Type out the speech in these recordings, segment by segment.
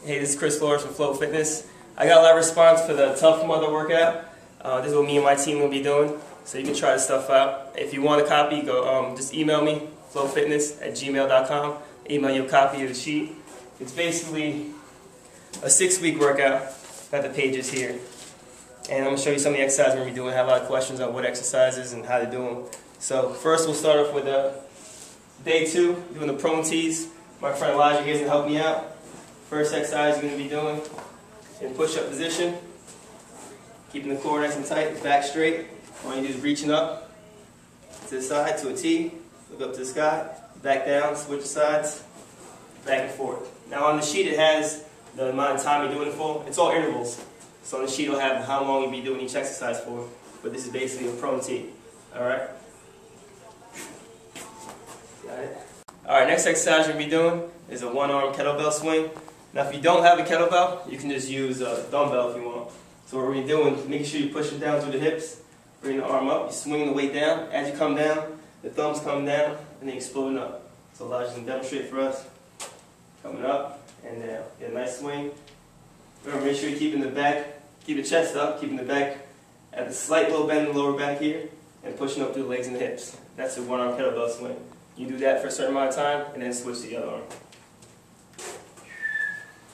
Hey, this is Chris Flores from FLO Fitness. I got a lot of response for the Tough Mother workout. This is what me and my team will be doing, so you can try this stuff out. If you want a copy, go just email me, flowfitness@gmail.com. Email you a copy of the sheet. It's basically a 6-week workout. Got the pages here. And I'm going to show you some of the exercises we're going to be doing. I have a lot of questions on what exercises and how to do them. So first we'll start off with day 2, doing the prone tees. My friend Elijah here is going to help me out. First exercise you're going to be doing in push-up position. Keeping the core nice and tight, back straight. All you do is reaching up to the side, to a T, look up to the sky, back down, switch sides, back and forth. Now on the sheet it has the amount of time you're doing it for. It's all intervals. So on the sheet it'll have how long you'll be doing each exercise for. But this is basically a prone tee. Alright? Got it? Alright, next exercise you're going to be doing is a one-arm kettlebell swing. Now if you don't have a kettlebell, you can just use a dumbbell if you want. So what we're doing, making sure you push it down through the hips, bring the arm up, you're swinging the weight down. As you come down, the thumbs come down, and then exploding up. So Elijah's going to demonstrate for us. Coming up and down. Get a nice swing. Remember, make sure you're keeping the back, keep the chest up, keeping the back at the slight little bend in the lower back here, and pushing up through the legs and the hips. That's a one-arm kettlebell swing. You do that for a certain amount of time, and then switch to the other arm.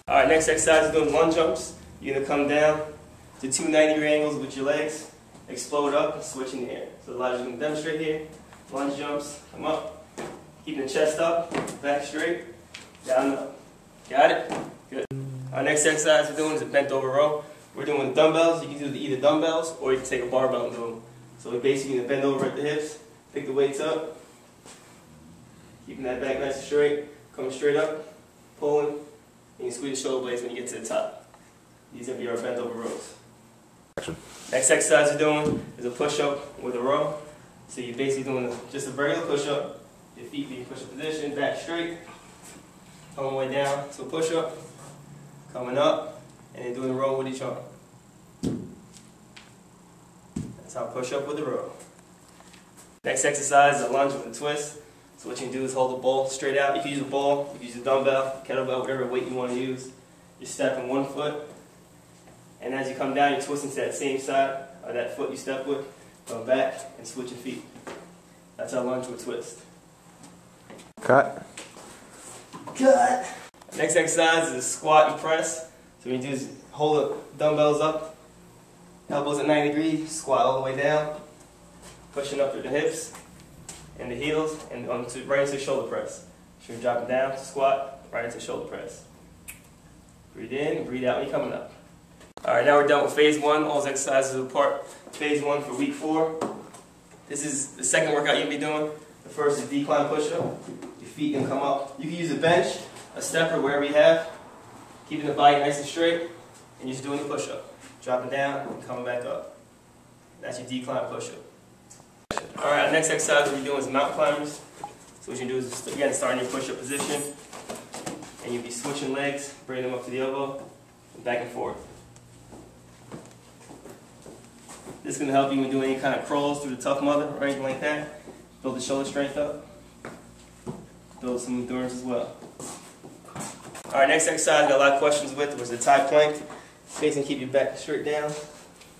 Alright, next exercise is doing lunge jumps. You're going to come down to 2 90-degree angles with your legs, explode up, and switch in the air. So Elijah's going to demonstrate here. Lunge jumps, come up, keeping the chest up, back straight, down and up. Got it? Good. Our next exercise we're doing is a bent over row. We're doing dumbbells. You can do either dumbbells or you can take a barbell and do them. So we're basically going to bend over at the hips, pick the weights up, keeping that back nice and straight, coming straight up, pulling. You can squeeze the shoulder blades when you get to the top. These are going to be our bent over rows. Next exercise we're doing is a push-up with a row. So you're basically doing just a regular push-up. Your feet being push-up position, back straight, coming all the way down to a push-up, coming up, and then doing a row with each arm. That's how push-up with a row. Next exercise is a lunge with a twist. So what you can do is hold the ball straight out. You can use a ball, you can use a dumbbell, kettlebell, whatever weight you want to use. You're stepping one foot, and as you come down, you're twisting to that same side of that foot you step with. Come back and switch your feet. That's our lunge with a twist. Cut. Cut. Next exercise is a squat and press. So what you do is hold the dumbbells up, elbows at 90 degrees, squat all the way down, pushing up through the hips and the heels, and right into shoulder press. So you're dropping down to squat, right into shoulder press. Breathe in, breathe out when you're coming up. Alright, now we're done with phase 1. All those exercises are part phase 1 for week 4. This is the second workout you'll be doing. The first is decline push-up. Your feet can come up. You can use a bench, a stepper, wherever you have. Keeping the body nice and straight, and you're just doing the push-up. Dropping down and coming back up. That's your decline push-up. Alright, next exercise we'll be doing is mountain climbers. So what you do is, again, start in your push-up position, and you'll be switching legs, bringing them up to the elbow, and back and forth. This is going to help you when doing any kind of crawls through the Tough Mother or anything like that. Build the shoulder strength up. Build some endurance as well. Alright, next exercise I got a lot of questions with was the tie plank. Basically keep your back straight down.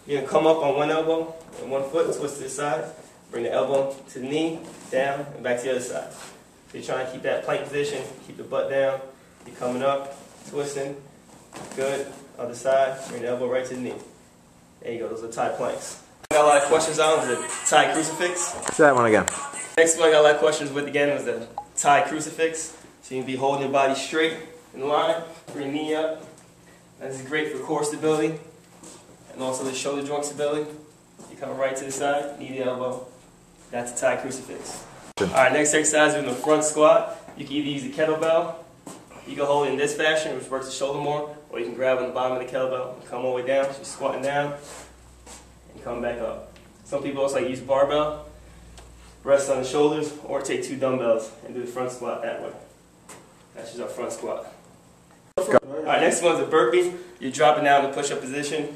You're going to come up on one elbow and one foot, twist to the side. Bring the elbow to the knee, down, and back to the other side. So you're trying to keep that plank position, keep the butt down. You're coming up, twisting. Good. Other side, bring the elbow right to the knee. There you go, those are tie planks. I got a lot of questions on the tie crucifix. Say that one again. Next one I got a lot of questions with again was the tie crucifix. So you can be holding your body straight in line, bring your knee up. This is great for core stability and also the shoulder joint stability. You're coming right to the side, knee to elbow. That's a tie crucifix. Alright, next exercise is in the front squat. You can either use a kettlebell, you can hold it in this fashion, which works the shoulder more, or you can grab on the bottom of the kettlebell and come all the way down. So you're squatting down and come back up. Some people also like use barbell, rest on the shoulders, or take 2 dumbbells and do the front squat that way. That's just our front squat. Alright, next one's a burpee. You're dropping down in the push-up position.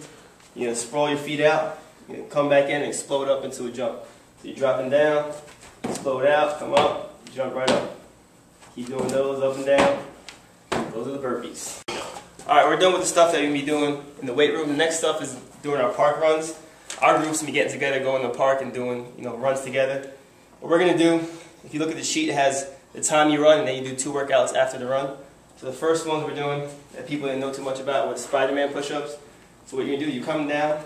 You're going to sprawl your feet out. You're going to come back in and explode up into a jump. So you're dropping down, explode out, come up, jump right up. Keep doing those up and down. Those are the burpees. Alright, we're done with the stuff that we're going to be doing in the weight room. The next stuff is doing our park runs. Our groups will be getting together, going to the park and doing runs together. What we're going to do, if you look at the sheet, it has the time you run and then you do 2 workouts after the run. So the first ones we're doing that people didn't know too much about was Spider-Man push-ups. So what you're going to do, you come down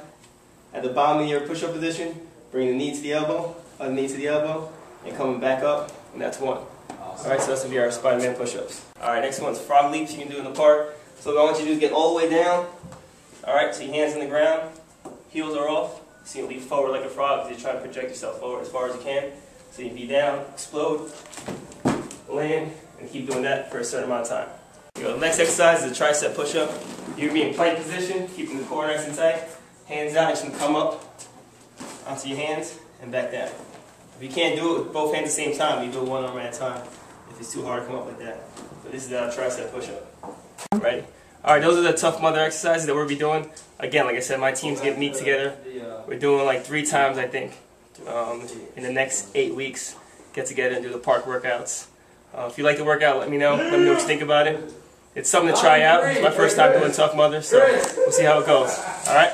at the bottom of your push-up position, bring the knee to the elbow, other knee to the elbow, and coming back up, and that's 1. Alright, so that's going to be our Spider-Man push-ups. Alright, next one's frog leaps you can do in the park. So what I want you to do is get all the way down. Alright, so your hands in the ground, heels are off. So you leap forward like a frog because you're trying to project yourself forward as far as you can. So you be down, explode, land, and keep doing that for a certain amount of time. The next exercise is a tricep push-up. You're going to be in plank position, keeping the core nice and tight. Hands down, you're just going to come up onto your hands and back down. If you can't do it with both hands at the same time, you do it one arm at a time if it's too hard to come up like that. But this is a tricep push-up. Ready? Alright, those are the Tough Mother exercises that we'll be doing. Again, like I said, my teams meet together. We're doing like 3 times, I think, in the next 8 weeks. Get together and do the park workouts. If you like the workout, let me know. Let me know what you think about it. It's something to try out. It's my first time doing Tough Mother, so we'll see how it goes. Alright?